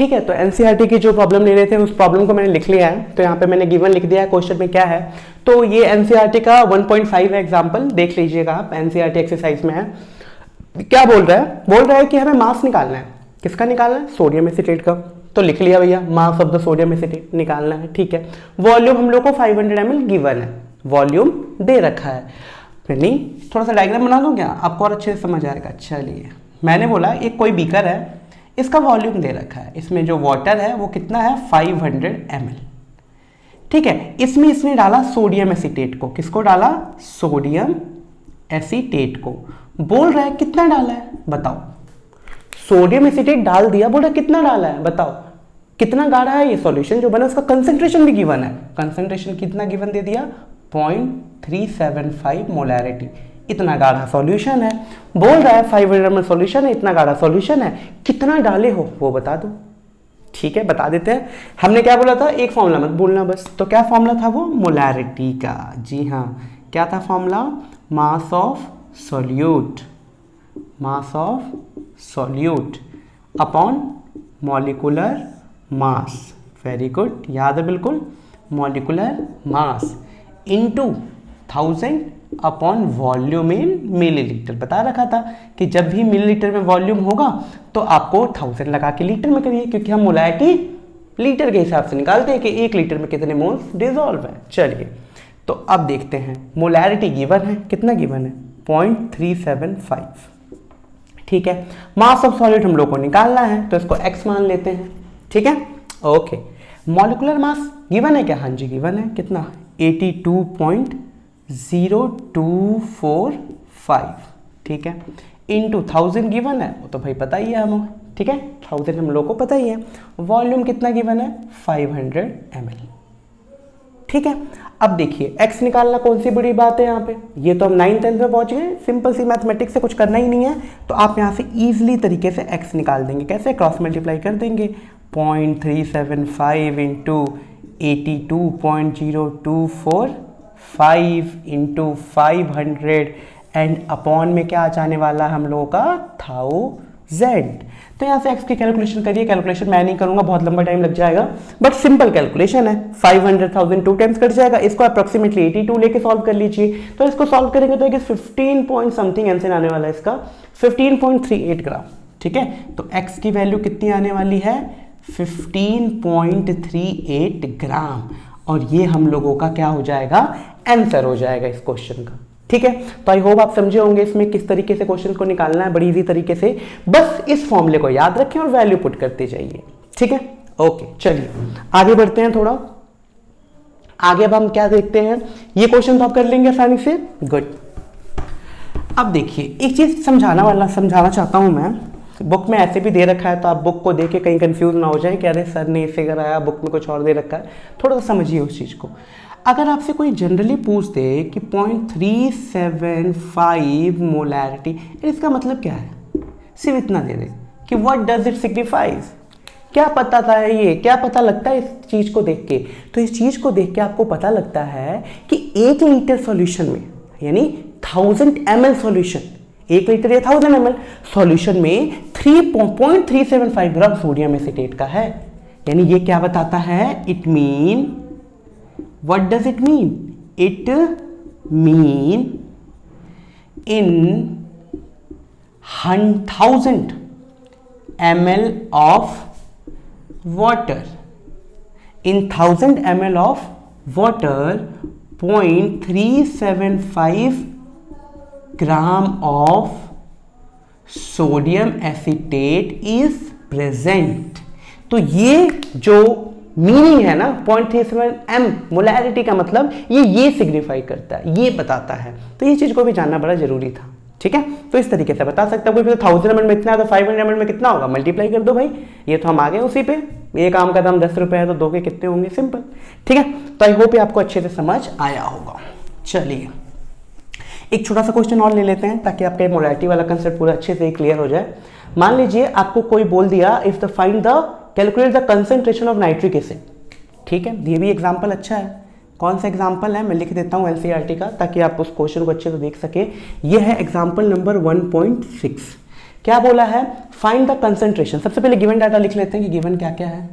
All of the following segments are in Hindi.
ठीक है, तो एनसीईआरटी की जो प्रॉब्लम ले रहे थे उस प्रॉब्लम को मैंने लिख लिया है, तो यहाँ पे मैंने गिवन लिख दिया है, क्वेश्चन में क्या है। तो ये एनसीईआरटी का 1.5 है एग्जाम्पल, देख लीजिएगा आप, एनसीईआरटी एक्सरसाइज में है। क्या बोल रहा है कि हमें मास निकालना है। किसका निकालना है? सोडियम एसीटेट का। तो लिख लिया भैया, mass of the sodium acetate निकालना है। ठीक है, वॉल्यूम हम लोग को 500 ml गिवन है, वॉल्यूम दे रखा है। नहीं, थोड़ा सा डायग्राम बना दूं क्या, आपको और अच्छे से समझ आएगा। चलिए, मैंने बोला एक कोई बीकर है, इसका वॉल्यूम दे रखा है, इसमें जो वाटर है वो कितना है 500 ml। ठीक है, इसमें इसने डाला सोडियम एसीटेट को। किसको डाला? सोडियम एसीटेट को। बोल रहा है कितना डाला है, बताओ। सोडियम एसीटेट डाल दिया, बोल रहा है कितना डाला है, बताओ। कितना गाढ़ा है ये सॉल्यूशन जो बना, उसका कंसंट्रेशन भी गिवन है। कंसंट्रेशन कितना गिवन दे दिया? 0.375 मोलैरिटी। इतना गाढ़ा सॉल्यूशन है, बोल रहा है 500 ml सॉल्यूशन है, इतना गाढ़ा सॉल्यूशन है, कितना डाले हो वो बता दो। ठीक है, बता देते हैं। हमने क्या बोला था? एक फॉर्मूला मत भूलना बस। तो क्या फॉर्मूला था वो? मोलैरिटी का। जी हाँ, क्या था formula? Mass of solute, mass of solute upon molecular mass. Very good, याद है बिल्कुल। Molecular mass into 1000 upon volume in millilitre. बता रखा था कि जब भी मिलीलीटर में वॉल्यूम होगा तो आपको 1000 लगा के लीटर में करिए, क्योंकि हम मोलैरिटी लीटर के हिसाब से निकालते हैं कि 1 लीटर में कितने मोल्स डिसॉल्व है। चलिए, तो अब देखते हैं। मोलैरिटी गिवन है, कितना गिवन है? 0.375। ठीक है, मास ऑफ सॉलिड हम लोग को निकालना है, तो इसको x मान लेते हैं। ठीक है, ओके। मॉलिक्यूलर मास गिवन है क्या? हाँ जी गिवन है। कितना? 82.0245। ठीक है, इंटू 1000 गिवन है, वो तो भाई पता ही है हमें। ठीक है, 1000 हम लोग को पता ही है। वॉल्यूम कितना गिवन है? 500 ml। ठीक है, अब देखिए x निकालना कौन सी बड़ी बात है यहाँ पे। ये तो हम 9th 10th में पहुंच गए, सिंपल सी मैथमेटिक्स से कुछ करना ही नहीं है। तो आप यहाँ से इजीली तरीके से x निकाल देंगे। कैसे? क्रॉस मल्टीप्लाई कर देंगे। 0.375 इंटू 82.0245 इंटू 500 एंड अपॉन में क्या आ जाने वाला हम लोगों का? 1000। तो यहाँ से x की कैलकुलेशन करिए। कैलकुलेशन मैं नहीं करूंगा, बहुत लंबा टाइम लग जाएगा, बट सिंपल कैलकुलेशन है। 500,000 2 टाइम्स कट जाएगा, इसको अप्रोक्सीमेटली 82 लेके सॉल्व कर लीजिए। तो इसको सॉल्व करेंगे तो 15 पॉइंट समथिंग आंसर आने वाला है इसका, 15.38 ग्राम। ठीक है, तो x की वैल्यू कितनी आने वाली है? 15.38 ग्राम। और ये हम लोगों का क्या हो जाएगा? आंसर हो जाएगा इस क्वेश्चन का। ठीक है, तो आई होप आप समझे होंगे इसमें किस तरीके से क्वेश्चन को निकालना है, बड़ी इजी तरीके से। बस इस फॉर्मूले को याद रखें और वैल्यू पुट करते जाइए। ठीक है, ओके। चलिए आगे बढ़ते हैं थोड़ा आगे। अब हम क्या देखते हैं, ये क्वेश्चन तो आप कर लेंगे आसानी से। गुड। अब देखिए, एक चीज समझाना चाहता हूं मैं। बुक में ऐसे भी दे रखा है, तो आप बुक को देख के कहीं कंफ्यूज ना हो जाए कि अरे सर ने इसे कराया, बुक में कुछ और दे रखा है। थोड़ा सा समझिए उस चीज को। अगर आपसे कोई जनरली पूछ दे कि 0.375 मोलैरिटी, इसका मतलब क्या है? सिर्फ इतना दे दे कि व्हाट डज इट सिग्निफाइज। क्या पता था ये, क्या पता लगता है इस चीज को देख के? तो इस चीज को देख के आपको पता लगता है कि 1 लीटर सॉल्यूशन में, यानी 1000 ml सॉल्यूशन, 1 लीटर या 1000 ml सॉल्यूशन में 3.375 ग्राम सोडियम एसीटेट का है। यानी ये क्या बताता है? It mean, what does it mean? It mean in 1000 ml of water, in 1000 ml of water 0.375 gram of sodium acetate is present। तो ये जो मीनिंग है ना 0.37 m मोलैरिटी का, मतलब ये सिग्निफाई करता है, ये बताता है। तो ये चीज को भी जानना बड़ा जरूरी था। ठीक है, तो इस तरीके से बता सकता है कोई। 1000 ml में इतना है तो 500 ml में कितना होगा? मल्टीप्लाई कर दो भाई। ये तो हम आ गए उसी पे। ये काम का दाम 10 रुपए है तो 2 के कितने होंगे? सिंपल। ठीक है, तो आई होप आपको अच्छे से समझ आया होगा। चलिए एक छोटा सा क्वेश्चन और ले लेते हैं ताकि आपका मोलैरिटी वाला कंसेप्ट पूरा अच्छे से क्लियर हो जाए। मान लीजिए आपको कोई बोल दिया, if the find the calculate the concentration of nitric acid. ठीक है, ये भी एग्जांपल अच्छा है। कौन सा एग्जांपल है? मैं लिख देता हूं एनसीईआरटी का, ताकि आप उस क्वेश्चन को अच्छे से देख सके। ये है एग्जांपल नंबर 1.6। क्या बोला है, फाइंड द कंसंट्रेशन। सबसे पहले गिवन डाटा लिख लेते हैं कि गिवन क्या क्या है,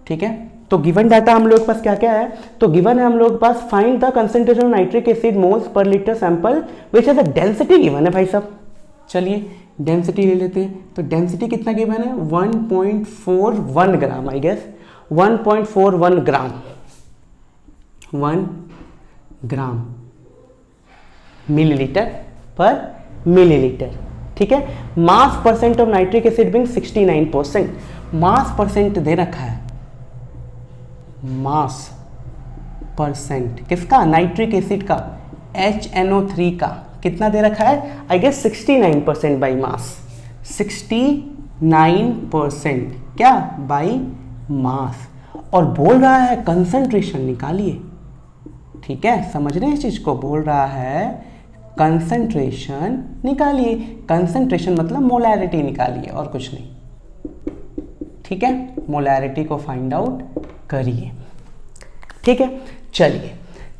ठीक है। तो गिवन डाटा हम लोग के पास क्या क्या है, तो गिवन है हम लोग के पास find the concentration of nitric acid moles per litre sample which is the density given है भाई साहब। चलिए डेंसिटी ले लेते हैं, तो डेंसिटी कितना गिवन है 1.41 gram, I guess 1.41 gram, 1 gram millilitre per millilitre, ठीक है। Mass percent of nitric acid being 69%, mass percent दे रखा है, मास परसेंट किसका, नाइट्रिक एसिड का, HNO3 का कितना दे रखा है, आई गेस 69% बाई मास, 69% क्या बाई मास, और बोल रहा है कंसंट्रेशन निकालिए, ठीक है। समझ रहे हैं इस चीज को, बोल रहा है कंसंट्रेशन निकालिए, कंसंट्रेशन मतलब मोलैरिटी निकालिए और कुछ नहीं, ठीक है। मोलैरिटी को फाइंड आउट करिए, ठीक है। चलिए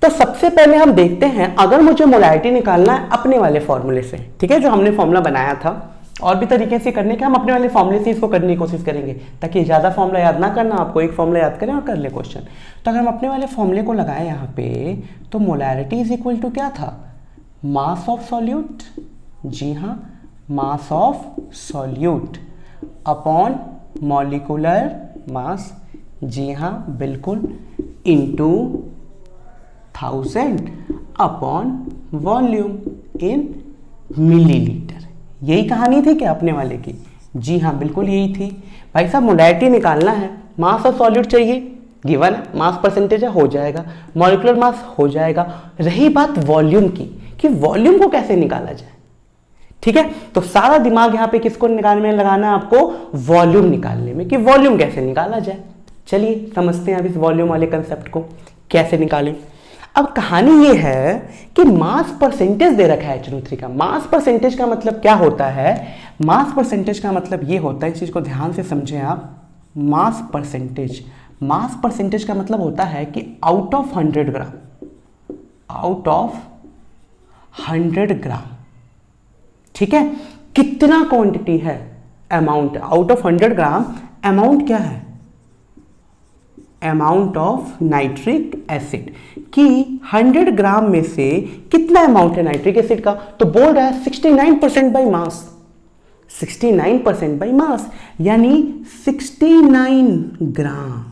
तो सबसे पहले हम देखते हैं, अगर मुझे मोलैरिटी निकालना है अपने वाले फॉर्मूले से, ठीक है, जो हमने फॉर्मूला बनाया था, और भी तरीके से करने के हम अपने वाले फॉर्मूले से इसको करने की कोशिश करेंगे, ताकि ज़्यादा फॉर्मूला याद ना करना, आपको एक फॉर्मूला याद करें और कर ले क्वेश्चन। तो अगर हम अपने वाले फॉर्मूले को लगाए यहाँ पे, तो मोलैरिटी इज इक्वल टू क्या था, मास ऑफ सॉल्यूट, जी हाँ mass of solute upon molecular mass, जी हाँ बिल्कुल, into 1000 upon volume in millilitre. यही कहानी थी क्या अपने वाले की, जी हाँ बिल्कुल यही थी। भाई साहब मोलैरिटी निकालना है, मास ऑफ सॉल्यूट चाहिए, गिवन है, मास परसेंटेज है, हो जाएगा, मॉलिक्यूलर मास हो जाएगा। रही बात वॉल्यूम की, कि वॉल्यूम को कैसे निकाला जाए, ठीक है। तो सारा दिमाग यहाँ पे किसको निकालने में लगाना है आपको, वॉल्यूम निकालने में, कि वॉल्यूम कैसे निकाला जाए। चलिए समझते हैं अब इस वॉल्यूम वाले कंसेप्ट को कैसे निकालें। अब कहानी ये है कि मास परसेंटेज दे रखा है HNO3 का। मास परसेंटेज का मतलब क्या होता है, मास परसेंटेज का मतलब ये होता है, इस चीज को ध्यान से समझें आप, मास परसेंटेज, मास परसेंटेज का मतलब होता है कि out of 100 gram, out of 100 ग्राम, ठीक है, कितना क्वांटिटी है, amount, out of 100 gram amount क्या है, अमाउंट ऑफ नाइट्रिक एसिड, कि 100 ग्राम में से कितना अमाउंट है नाइट्रिक एसिड का, तो बोल रहा है 69% बाई मास, 69% बाई मास, यानी 69 ग्राम।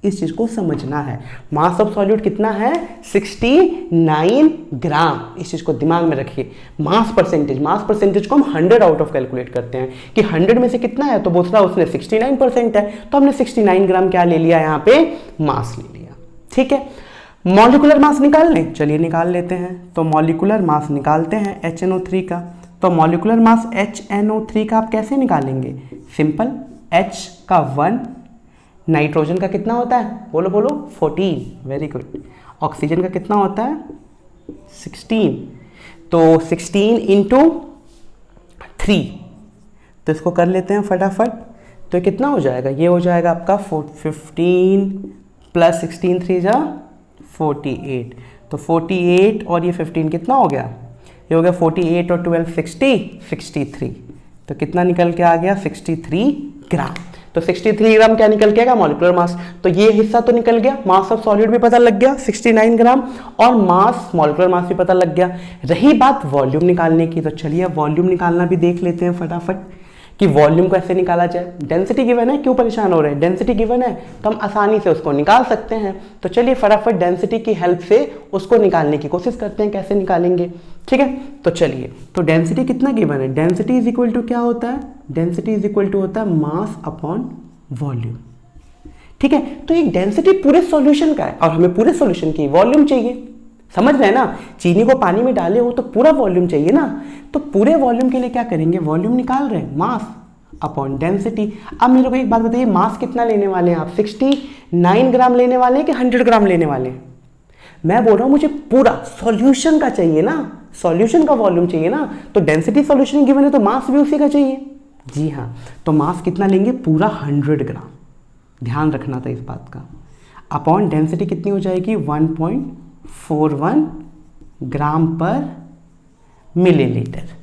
इस चीज को समझना है, मास ऑफ सॉल्यूट कितना है 69 ग्राम, इस चीज को दिमाग में रखिए। मास परसेंटेज, मास परसेंटेज को हम 100 आउट ऑफ कैलकुलेट करते हैं कि 100 में से कितना है, तो दूसरा उसने 69% है, तो हमने 69 ग्राम क्या ले लिया, यहाँ पे मास ले लिया, ठीक है। मॉलिक्यूलर मास निकाल लें, चलिए निकाल लेते हैं। तो मॉलिक्यूलर मास निकालते हैं HNO3 का। तो मॉलिक्यूलर मास HNO3 का आप कैसे निकालेंगे, सिंपल, H का 1, नाइट्रोजन का कितना होता है, बोलो बोलो 14, वेरी गुड, ऑक्सीजन का कितना होता है 16, तो 16 इंटू 3, तो इसको कर लेते हैं फटाफट। तो कितना हो जाएगा, ये हो जाएगा आपका 15 प्लस 16 3 जा 48, तो 48 और ये 15 कितना हो गया, ये हो गया 48 और 12 63, तो कितना निकल के आ गया 63 ग्राम। तो 63 ग्राम क्या निकल के आएगा, मॉलिक्यूलर मास। तो ये हिस्सा तो निकल गया, मास ऑफ सॉलिड भी पता लग गया 69 ग्राम, और मास मॉलिक्यूलर मास भी पता लग गया। रही बात वॉल्यूम निकालने की, तो चलिए वॉल्यूम निकालना भी देख लेते हैं फटाफट कि वॉल्यूम कैसे निकाला जाए। डेंसिटी गिवन है, क्यों परेशान हो रहे हैं, डेंसिटी गिवन है तो हम आसानी से उसको निकाल सकते हैं। तो चलिए फटाफट डेंसिटी की हेल्प से उसको निकालने की कोशिश करते हैं, कैसे निकालेंगे, ठीक है। तो चलिए, तो डेंसिटी कितना गिवन है, डेंसिटी इज इक्वल टू क्या होता है, डेंसिटी इज इक्वल टू होता है मास अपॉन वॉल्यूम, ठीक है। तो एक डेंसिटी पूरे सॉल्यूशन का है और हमें पूरे सॉल्यूशन की वॉल्यूम चाहिए, समझ रहे हैं ना, चीनी को पानी में डाले हो तो पूरा वॉल्यूम चाहिए ना, तो पूरे वॉल्यूम के लिए क्या करेंगे, वॉल्यूम निकाल रहे हैं, मास अपॉन डेंसिटी। अब मेरे को एक बात बताइए, मास कितना लेने वाले हैं आप, 69 ग्राम लेने वाले हैं कि 100 ग्राम लेने वाले हैं, मैं बोल रहा हूं मुझे पूरा सॉल्यूशन का चाहिए ना, सॉल्यूशन का वॉल्यूम चाहिए ना, तो डेंसिटी सॉल्यूशन गिवन है तो मास भी उसी का चाहिए, जी हाँ। तो मास कितना लेंगे, पूरा 100 ग्राम, ध्यान रखना था इस बात का, अपॉन डेंसिटी कितनी हो जाएगी 1.41 ग्राम पर मिलीलीटर।